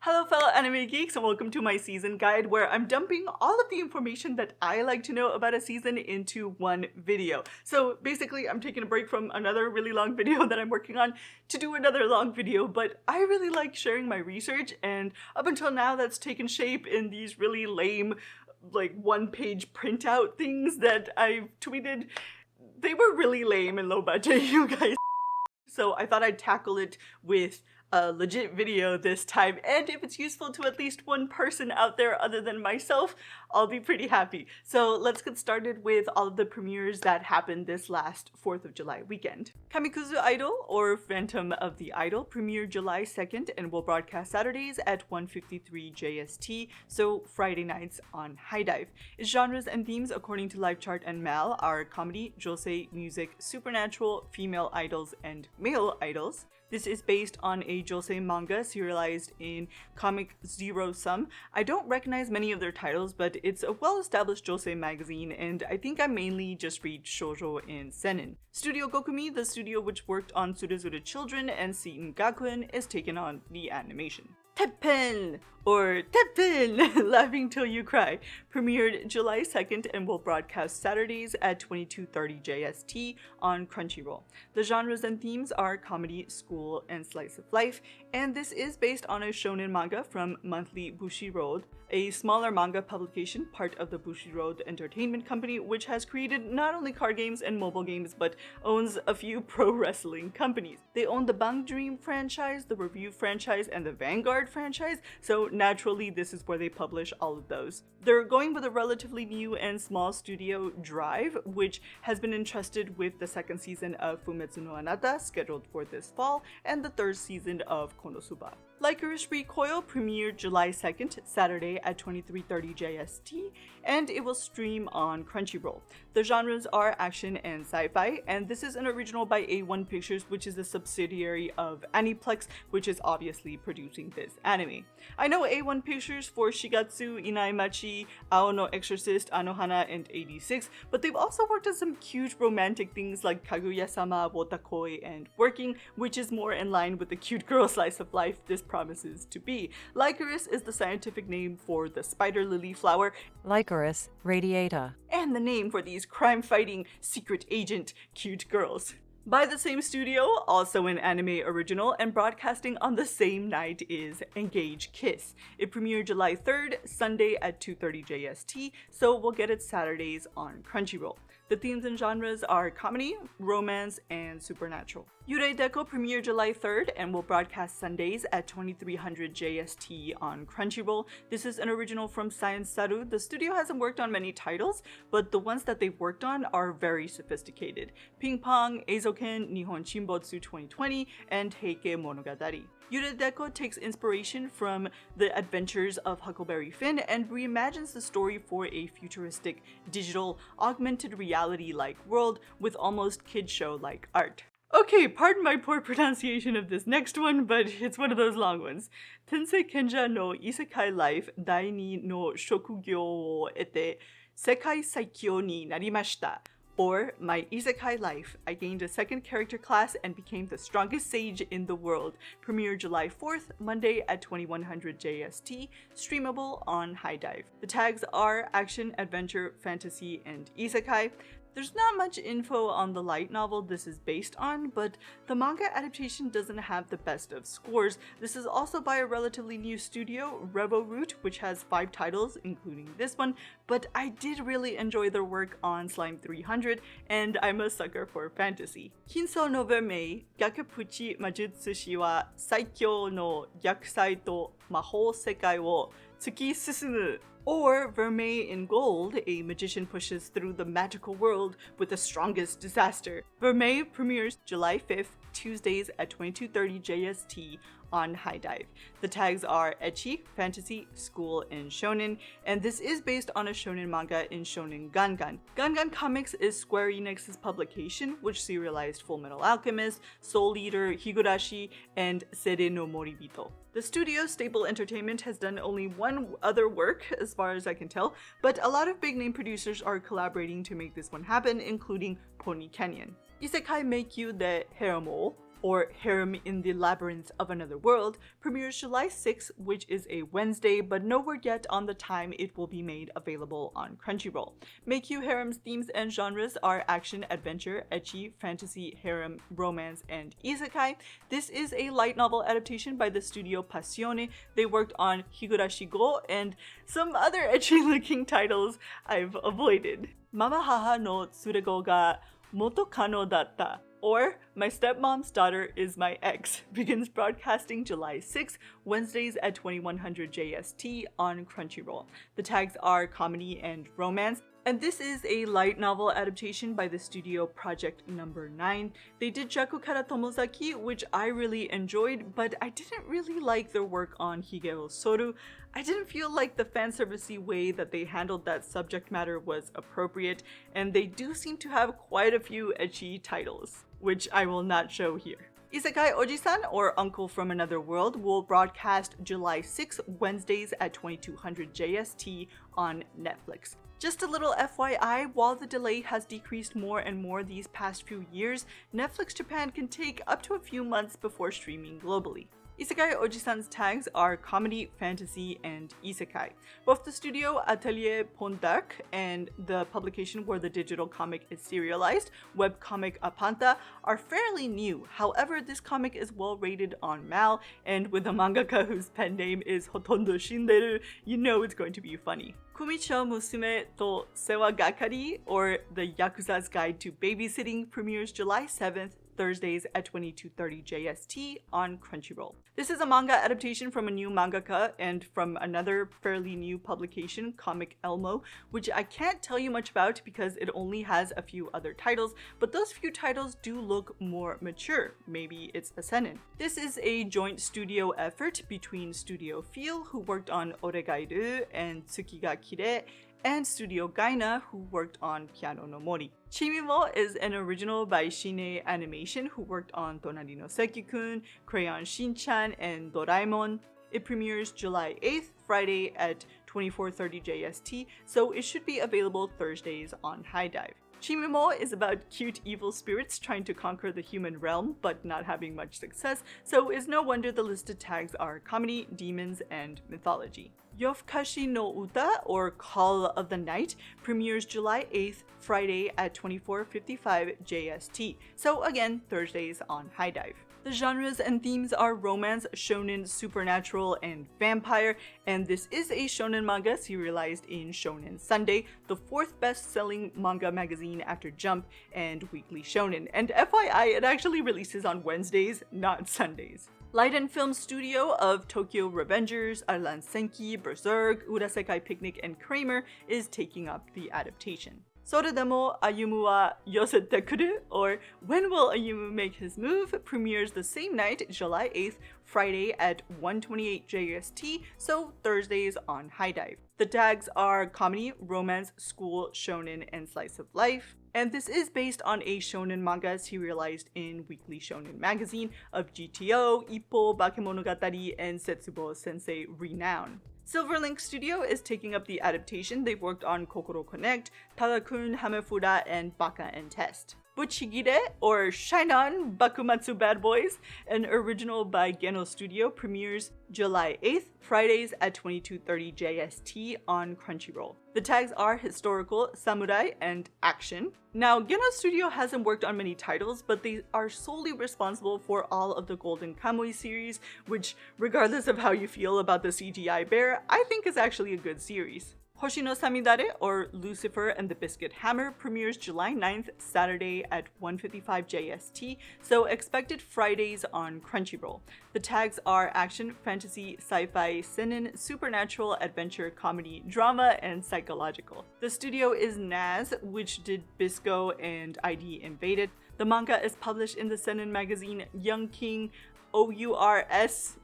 Hello fellow anime geeks and welcome to my season guide where I'm dumping all of the information that I like to know about a season into one video. So basically I'm taking a break from another really long video that I'm working on to do another long video, but I really like sharing my research, and up until now that's taken shape in these really lame like one-page printout things that I've tweeted. They were really lame and low budget, you guys. So I thought I'd tackle it with a legit video this time, and if it's useful to at least one person out there other than myself, I'll be pretty happy. So let's get started with all of the premieres that happened this last 4th of July weekend. KUZU Idol, or Phantom of the Idol, premiered July 2nd and will broadcast Saturdays at 1:53 JST, so Friday nights on High Dive. Its genres and themes, according to Live Chart and Mal, are comedy, josei, music, supernatural, female idols, and male idols. This is based on a josei manga serialized in Comic Zero Sum. I don't recognize many of their titles, but it's a well-established josei magazine, and I think I mainly just read shoujo and seinen. Studio Gokumi, the studio which worked on Tsurezure Children and Seton Gakuen, is taking on the animation. TEPPEN, or TEPPEN, Laughing Till You Cry, premiered July 2nd and will broadcast Saturdays at 22:30 JST on Crunchyroll. The genres and themes are comedy, school, and slice of life, and this is based on a shonen manga from Monthly Bushiroad, a smaller manga publication part of the Bushiroad Entertainment Company, which has created not only card games and mobile games, but owns a few pro wrestling companies. They own the Bang Dream franchise, the Review franchise, and the Vanguard franchise, so naturally this is where they publish all of those. They're going with a relatively new and small studio, Drive, which has been entrusted with the second season of Fumetsu no Anata, scheduled for this fall, and the third season of Konosuba. Lycorice Recoil premiered July 2nd, Saturday at 23:30 JST, and it will stream on Crunchyroll. The genres are action and sci-fi, and this is an original by A1 Pictures, which is a subsidiary of Aniplex, which is obviously producing this anime. I know A1 Pictures for Shigatsu, Inaimachi, Ao no Exorcist, Anohana, and 86, but they've also worked on some cute romantic things like Kaguya-sama, Wotakoi, and Working, which is more in line with the cute girl slice of life this promises to be. Lycoris is the scientific name for the spider lily flower, Lycoris radiata, and the name for these crime-fighting secret agent cute girls. By the same studio, also an anime original, and broadcasting on the same night is Engage Kiss. It premiered July 3rd, Sunday at 2:30 JST, so we'll get it Saturdays on Crunchyroll. The themes and genres are comedy, romance, and supernatural. Yurei Deko premiered July 3rd and will broadcast Sundays at 2300 JST on Crunchyroll. This is an original from Science Saru. The studio hasn't worked on many titles, but the ones that they've worked on are very sophisticated. Ping Pong, Eizoken, Nihon Shinbotsu 2020, and Heike Monogatari. Yurei Deko takes inspiration from the adventures of Huckleberry Finn and reimagines the story for a futuristic, digital, augmented reality-like world with almost kid show-like art. Okay, pardon my poor pronunciation of this next one, but it's one of those long ones. Tensei KENJA no Isekai Life Dai ni no Shokugyo wo ete Sekai Saikyo ni narimashita. Or, My Isekai Life, I gained a second character class and became the strongest sage in the world. Premiered July 4th, Monday at 2100 JST, streamable on High Dive. The tags are action, adventure, fantasy, and isekai. There's not much info on the light novel this is based on, but the manga adaptation doesn't have the best of scores. This is also by a relatively new studio, Revoroot, which has 5 titles, including this one, but I did really enjoy their work on Slime 300, and I'm a sucker for fantasy. KINSOU no Vermeil, Gyakupuchi Majutsushi wa Saikyo no Gyakusai to Mahou Sekai wo Tsuki Susumu. Or Vermeil in Gold, a magician pushes through the magical world with the strongest disaster. Vermeil premieres July 5th, Tuesdays at 22:30 JST on High Dive. The tags are ecchi, fantasy, school, and shonen, and this is based on a shonen manga in Shonen Gangan. Gangan Comics is Square Enix's publication, which serialized Full Metal Alchemist, Soul Eater, Higurashi, and Sere no Moribito. The studio, Staple Entertainment, has done only one other work, as far as I can tell, but a lot of big-name producers are collaborating to make this one happen, including Pony Canyon. Isekai MEIKYUU de Harem or Harem in the Labyrinth of Another World, premieres July 6th, which is a Wednesday, but no word yet on the time it will be made available on Crunchyroll. MEIKYUU Harem's themes and genres are action, adventure, ecchi, fantasy, harem, romance, and isekai. This is a light novel adaptation by the studio Passione. They worked on Higurashi Go and some other ecchi-looking titles I've avoided. MAMAHAHA no TSUREGO ga MOTOKANO DATTA, or My Stepmom's Daughter is My Ex, begins broadcasting July 6, Wednesdays at 2100 JST on Crunchyroll. The tags are comedy and romance, and this is a light novel adaptation by the studio Project Number 9. They did Jaku Kara Tomozaki, which I really enjoyed, but I didn't really like their work on Higeo Soru. I didn't feel like the fanservice-y way that they handled that subject matter was appropriate, and they do seem to have quite a few ecchi titles, which I will not show here. Isekai OJISAN, or Uncle from Another World, will broadcast July 6 Wednesdays at 2200 JST on Netflix. Just a little FYI, while the delay has decreased more and more these past few years, Netflix Japan can take up to a few months before streaming globally. Isekai Ojisan's tags are comedy, fantasy, and isekai. Both the studio Atelier Pondak and the publication where the digital comic is serialized, webcomic Apanta, are fairly new. However, this comic is well rated on Mal, and with a mangaka whose pen name is Hotondo Shinderu, you know it's going to be funny. KUMICHOU MUSUME to SEWAGAKARI, or The Yakuza's Guide to Babysitting, premieres July 7th, Thursdays at 22:30 JST on Crunchyroll. This is a manga adaptation from a new mangaka and from another fairly new publication, Comic Elmo, which I can't tell you much about because it only has a few other titles, but those few titles do look more mature. Maybe it's a seinen. This is a joint studio effort between Studio Feel, who worked on Oregairu and Tsuki ga Kire, and Studio Gaina, who worked on Piano no Mori. CHIMIMO is an original by Shine Animation, who worked on Tonari no Seki-kun, Crayon Shin-chan, and Doraemon. It premieres July 8th, Friday at 24:30 JST, so it should be available Thursdays on HIDIVE. CHIMIMO is about cute evil spirits trying to conquer the human realm but not having much success, so it's no wonder the listed tags are comedy, demons, and mythology. YOFUKASHI no Uta, or Call of the Night, premieres July 8th, Friday at 24:55 JST, so again Thursdays on HIDIVE. The genres and themes are romance, shonen, supernatural, and vampire, and this is a shonen manga serialized in Shonen Sunday, the fourth best-selling manga magazine after Jump and Weekly Shonen. And FYI, it actually releases on Wednesdays, not Sundays. Light and Film Studio of Tokyo Revengers, Arlan Senki, Berserk, Urasekai Picnic, and Kramer is taking up the adaptation. SOREDEMO Ayumu wa YOSETEKURU, or When Will Ayumu Make His Move, premieres the same night, July 8th, Friday at 1:28 JST, so Thursdays on HIDIVE. The tags are comedy, romance, school, shonen, and slice of life. And this is based on a shonen manga serialized in Weekly Shonen magazine of GTO, Ippo, Bakemonogatari, and Setsubo Sensei Renown. Silverlink Studio is taking up the adaptation. They've worked on Kokoro Connect, Tadakun, Hamefura, and Baka and Test. BUCCHIGIRE, or Shine On, Bakumatsu Bad Boys, an original by Geno Studio, premieres July 8th, Fridays at 22:30 JST on Crunchyroll. The tags are historical, samurai, and action. Now, Geno Studio hasn't worked on many titles, but they are solely responsible for all of the Golden Kamuy series, which, regardless of how you feel about the CGI bear, I think is actually a good series. HOSHI no SAMIDARE, or Lucifer and the Biscuit Hammer, premieres July 9th, Saturday at 1:55 JST, so expected Fridays on Crunchyroll. The tags are action, fantasy, sci-fi, seinen, supernatural, adventure, comedy, drama, and psychological. The studio is Naz, which did Bisco and ID Invaded. The manga is published in the seinen magazine Young King, OURSGH,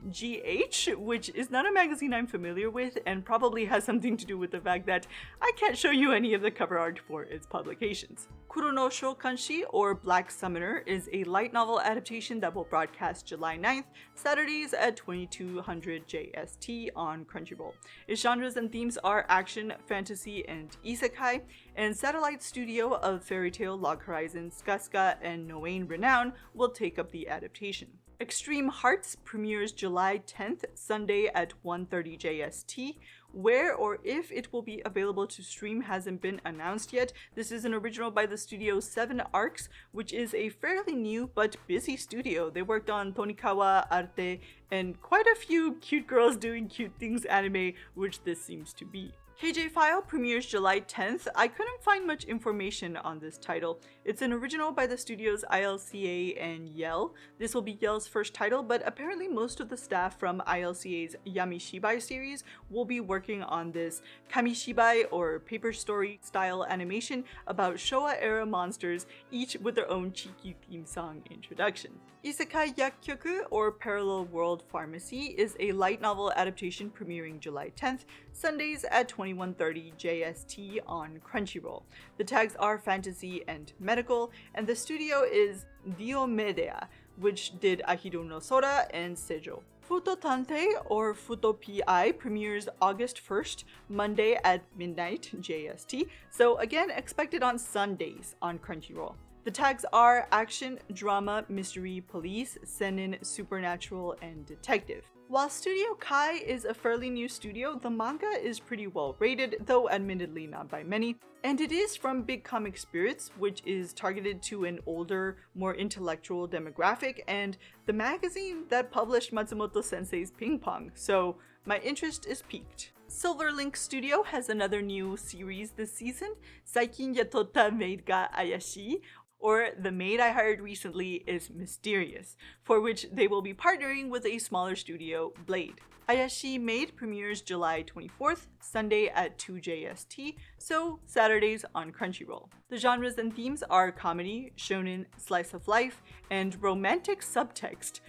which is not a magazine I'm familiar with and probably has something to do with the fact that I can't show you any of the cover art for its publications. Kuro no Shokanshi, or Black Summoner, is a light novel adaptation that will broadcast July 9th, Saturdays at 2200 JST on Crunchyroll. Its genres and themes are action, fantasy, and isekai, and Satellite Studio of Fairy Tail, Log Horizon, Skasuga, and Noain Renown will take up the adaptation. Extreme Hearts premieres July 10th, Sunday at 1:30 JST. Where or if it will be available to stream hasn't been announced yet. This is an original by the studio 7 Arcs, which is a fairly new but busy studio. They worked on Tonikawa, Arte, and quite a few cute girls doing cute things anime, which this seems to be. KJ File premieres July 10th. I couldn't find much information on this title. It's an original by the studios ILCA and Yell. This will be Yell's first title, but apparently most of the staff from ILCA's Yamishibai series will be working on this Kamishibai, or paper story style animation about Showa-era monsters, each with their own cheeky theme song introduction. Isekai Yakkyoku, or Parallel World Pharmacy, is a light novel adaptation premiering July 10th, Sundays at 21:30 JST on Crunchyroll. The tags are fantasy and medical, and the studio is Diomedea, which did Ahiru no Sora and Seijo. Futo Tantei, or Futo PI, premieres August 1st, Monday at midnight JST, so again expected on Sundays on Crunchyroll. The tags are action, drama, mystery, police, seinen, supernatural, and detective. While Studio Kai is a fairly new studio, the manga is pretty well rated, though admittedly not by many, and it is from Big Comic Spirits, which is targeted to an older, more intellectual demographic, and the magazine that published Matsumoto Sensei's Ping Pong, so my interest is piqued. Silverlink Studio has another new series this season, Saikin Yatotta Maid ga Ayashi, or The Maid I Hired Recently is Mysterious, for which they will be partnering with a smaller studio, Blade. Ayashi Maid premieres July 24th, Sunday at 2 JST, so Saturdays on Crunchyroll. The genres and themes are comedy, shonen, slice of life, and romantic subtext.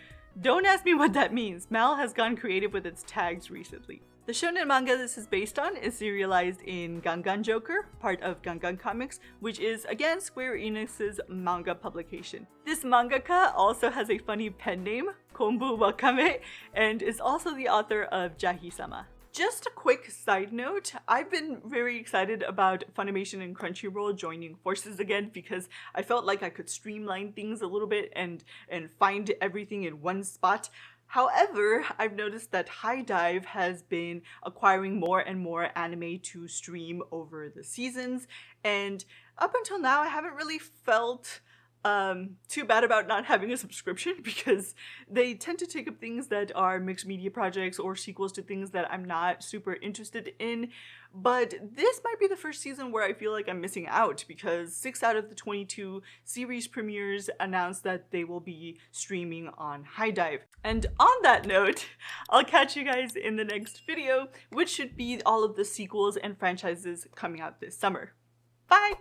Don't ask me what that means, Mal has gone creative with its tags recently. The shonen manga this is based on is serialized in Gangan Joker, part of Gangan Comics, which is again Square Enix's manga publication. This mangaka also has a funny pen name, Kombu Wakame, and is also the author of Jahi-sama. Just a quick side note, I've been very excited about Funimation and Crunchyroll joining forces again because I felt like I could streamline things a little bit and find everything in one spot. However, I've noticed that HIDIVE has been acquiring more and more anime to stream over the seasons, and up until now I haven't really felt too bad about not having a subscription because they tend to take up things that are mixed media projects or sequels to things that I'm not super interested in. But this might be the first season where I feel like I'm missing out because 6 out of the 22 series premieres announced that they will be streaming on HIDIVE. And on that note, I'll catch you guys in the next video, which should be all of the sequels and franchises coming out this summer. Bye!